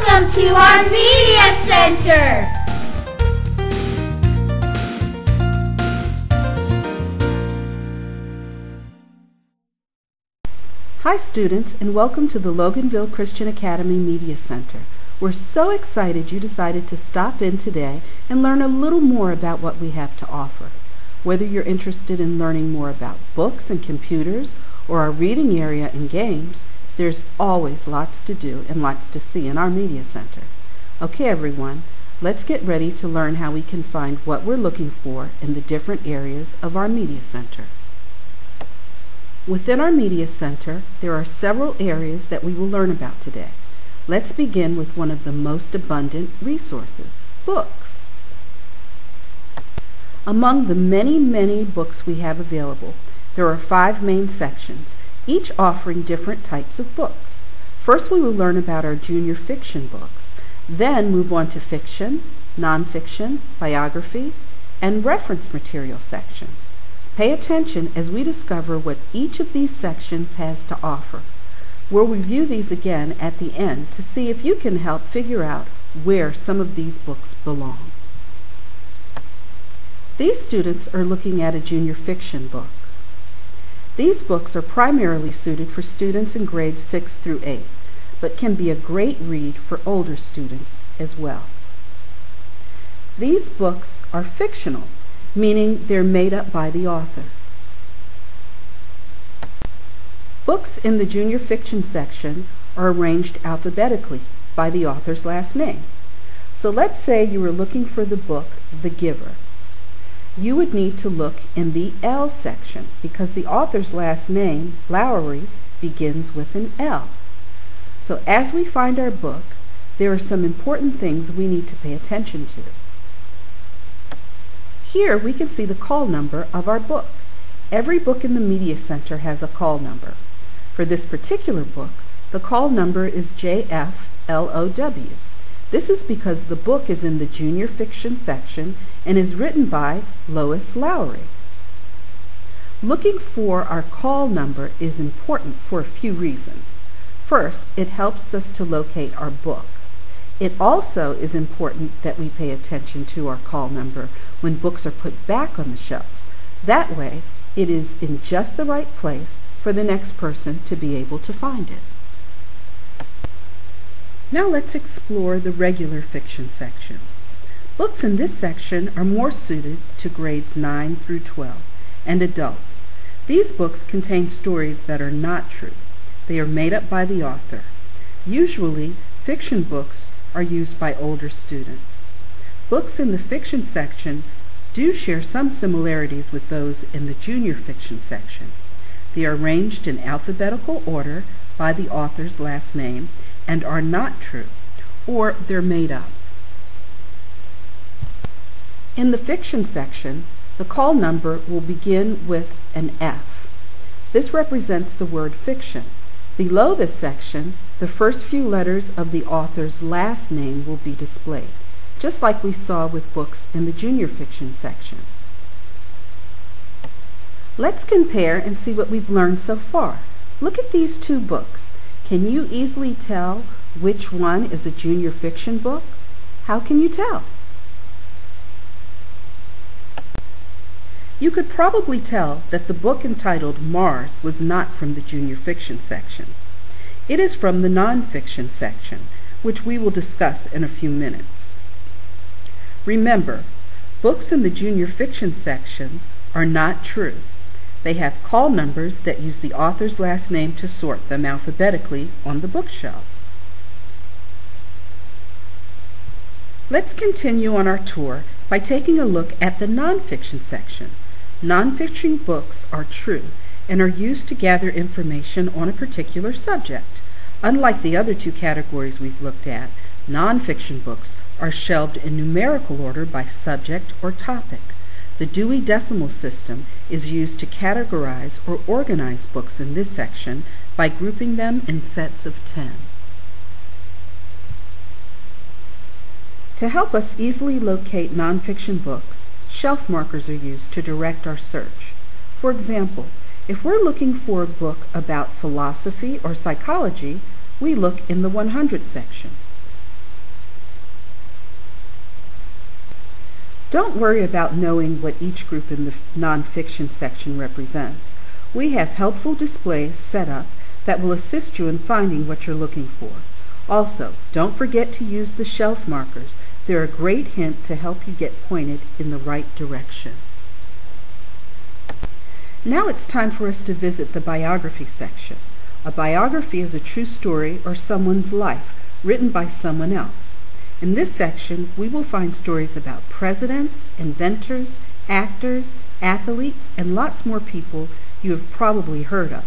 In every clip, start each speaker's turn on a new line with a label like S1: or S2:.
S1: Welcome to our Media Center!
S2: Hi students, and welcome to the Loganville Christian Academy Media Center. We're so excited you decided to stop in today and learn a little more about what we have to offer. Whether you're interested in learning more about books and computers or our reading area and games, there's always lots to do and lots to see in our Media Center. Okay everyone, let's get ready to learn how we can find what we're looking for in the different areas of our Media Center. Within our Media Center, there are several areas that we will learn about today. Let's begin with one of the most abundant resources, books. Among the many books we have available, there are 5 main sections, each offering different types of books. First, we will learn about our junior fiction books, then move on to fiction, nonfiction, biography, and reference material sections. Pay attention as we discover what each of these sections has to offer. We'll review these again at the end to see if you can help figure out where some of these books belong. These students are looking at a junior fiction book. These books are primarily suited for students in grades 6 through 8, but can be a great read for older students as well. These books are fictional, meaning they're made up by the author. Books in the junior fiction section are arranged alphabetically by the author's last name. So let's say you were looking for the book The Giver. You would need to look in the L section because the author's last name, Lowry, begins with an L. So as we find our book, there are some important things we need to pay attention to. Here we can see the call number of our book. Every book in the Media Center has a call number. For this particular book, the call number is JFLOW. This is because the book is in the junior fiction section and is written by Lois Lowry. Looking for our call number is important for a few reasons. First, it helps us to locate our book. It also is important that we pay attention to our call number when books are put back on the shelves. That way, it is in just the right place for the next person to be able to find it. Now let's explore the regular fiction section. Books in this section are more suited to grades 9 through 12 and adults. These books contain stories that are not true. They are made up by the author. Usually, fiction books are used by older students. Books in the fiction section do share some similarities with those in the junior fiction section. They are arranged in alphabetical order by the author's last name and are not true, or they're made up. In the fiction section, the call number will begin with an F. This represents the word fiction. Below this section, the first few letters of the author's last name will be displayed, just like we saw with books in the junior fiction section. Let's compare and see what we've learned so far. Look at these 2 books. Can you easily tell which one is a junior fiction book? How can you tell? You could probably tell that the book entitled Mars was not from the junior fiction section. It is from the nonfiction section, which we will discuss in a few minutes. Remember, books in the junior fiction section are not true. They have call numbers that use the author's last name to sort them alphabetically on the bookshelves. Let's continue on our tour by taking a look at the nonfiction section. Nonfiction books are true and are used to gather information on a particular subject. Unlike the other 2 categories we've looked at, nonfiction books are shelved in numerical order by subject or topic. The Dewey Decimal System is used to categorize or organize books in this section by grouping them in sets of 10. To help us easily locate nonfiction books, shelf markers are used to direct our search. For example, if we're looking for a book about philosophy or psychology, we look in the 100 section. Don't worry about knowing what each group in the nonfiction section represents. We have helpful displays set up that will assist you in finding what you're looking for. Also, don't forget to use the shelf markers. They're a great hint to help you get pointed in the right direction. Now it's time for us to visit the biography section. A biography is a true story or someone's life written by someone else. In this section, we will find stories about presidents, inventors, actors, athletes, and lots more people you have probably heard of.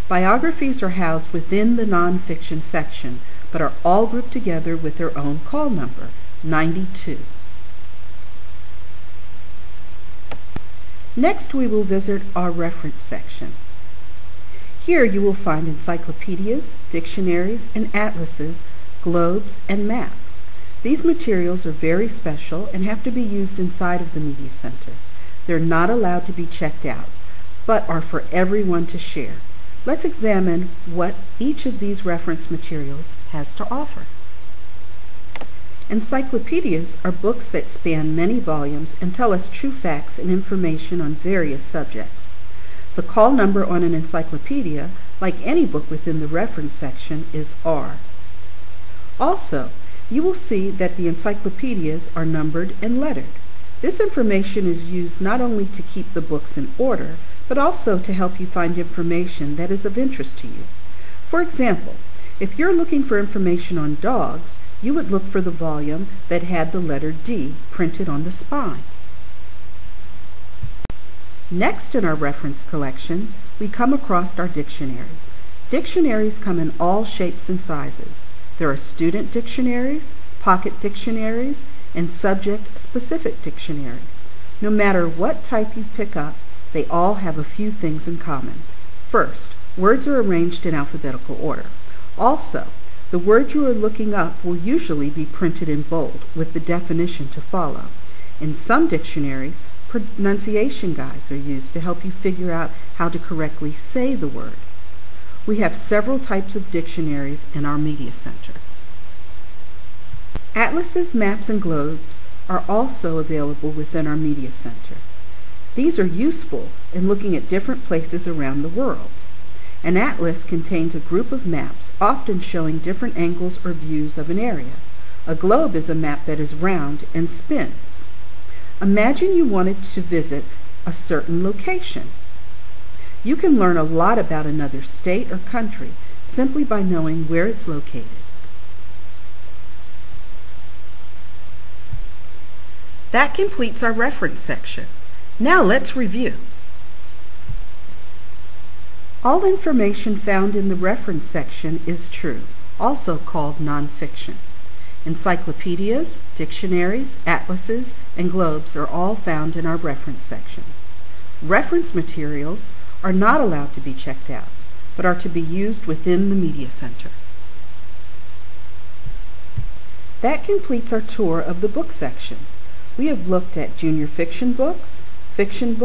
S2: Biographies are housed within the nonfiction section, but are all grouped together with their own call number, 92. Next, we will visit our reference section. Here you will find encyclopedias, dictionaries, and atlases, globes, and maps. These materials are very special and have to be used inside of the Media Center. They're not allowed to be checked out, but are for everyone to share. Let's examine what each of these reference materials has to offer. Encyclopedias are books that span many volumes and tell us true facts and information on various subjects. The call number on an encyclopedia, like any book within the reference section, is R. Also, you will see that the encyclopedias are numbered and lettered. This information is used not only to keep the books in order, but also to help you find information that is of interest to you. For example, if you're looking for information on dogs, you would look for the volume that had the letter D printed on the spine. Next in our reference collection, we come across our dictionaries. Dictionaries come in all shapes and sizes. There are student dictionaries, pocket dictionaries, and subject-specific dictionaries. No matter what type you pick up, they all have a few things in common. First, words are arranged in alphabetical order. Also, the word you are looking up will usually be printed in bold with the definition to follow. In some dictionaries, pronunciation guides are used to help you figure out how to correctly say the word. We have several types of dictionaries in our Media Center. Atlases, maps, and globes are also available within our Media Center. These are useful in looking at different places around the world. An atlas contains a group of maps, often showing different angles or views of an area. A globe is a map that is round and spins. Imagine you wanted to visit a certain location. You can learn a lot about another state or country simply by knowing where it's located. That completes our reference section. Now let's review. All information found in the reference section is true, also called nonfiction. Encyclopedias, dictionaries, atlases, and globes are all found in our reference section. Reference materials are not allowed to be checked out, but are to be used within the Media Center. That completes our tour of the book sections. We have looked at junior fiction books, nonfiction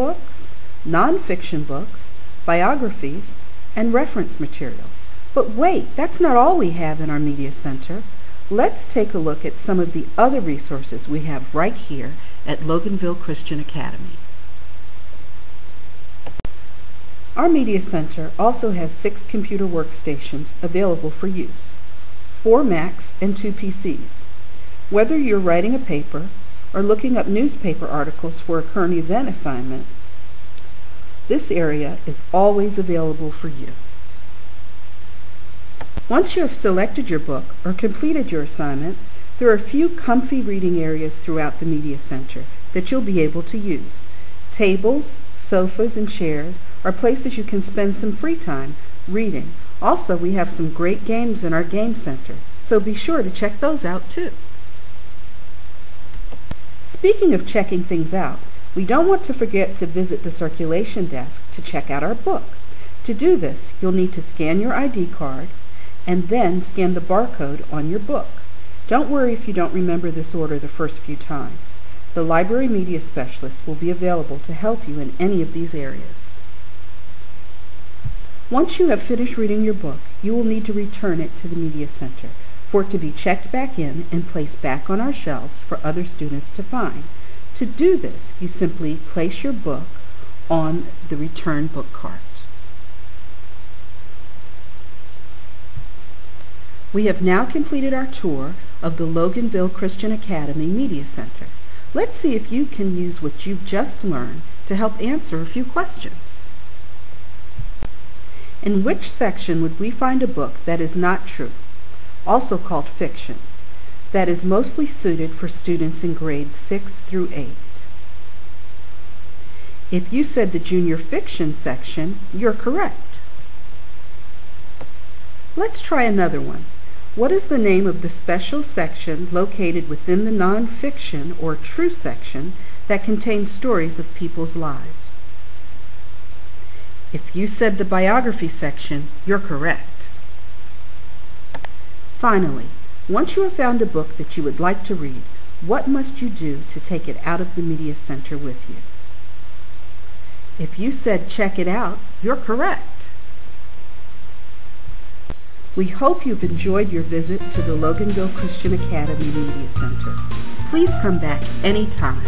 S2: books, biographies, and reference materials. But wait, that's not all we have in our Media Center. Let's take a look at some of the other resources we have right here at Loganville Christian Academy. Our Media Center also has 6 computer workstations available for use, 4 Macs and 2 PCs. Whether you're writing a paper or looking up newspaper articles for a current event assignment, this area is always available for you. Once you have selected your book or completed your assignment, there are a few comfy reading areas throughout the Media Center that you'll be able to use. Tables, sofas, and chairs are places you can spend some free time reading. Also, we have some great games in our game center, so be sure to check those out too. Speaking of checking things out, we don't want to forget to visit the circulation desk to check out our book. To do this, you'll need to scan your ID card and then scan the barcode on your book. Don't worry if you don't remember this order the first few times. The library media specialist will be available to help you in any of these areas. Once you have finished reading your book, you will need to return it to the Media Center for it to be checked back in and placed back on our shelves for other students to find. To do this, you simply place your book on the return book cart. We have now completed our tour of the Loganville Christian Academy Media Center. Let's see if you can use what you've just learned to help answer a few questions. In which section would we find a book that is not true, also called fiction, that is mostly suited for students in grades 6 through 8? If you said the junior fiction section, you're correct. Let's try another one. What is the name of the special section located within the nonfiction or true section that contains stories of people's lives? If you said the biography section, you're correct. Finally, once you have found a book that you would like to read, what must you do to take it out of the media center with you? If you said check it out, you're correct. We hope you've enjoyed your visit to the Loganville Christian Academy Media Center. Please come back anytime.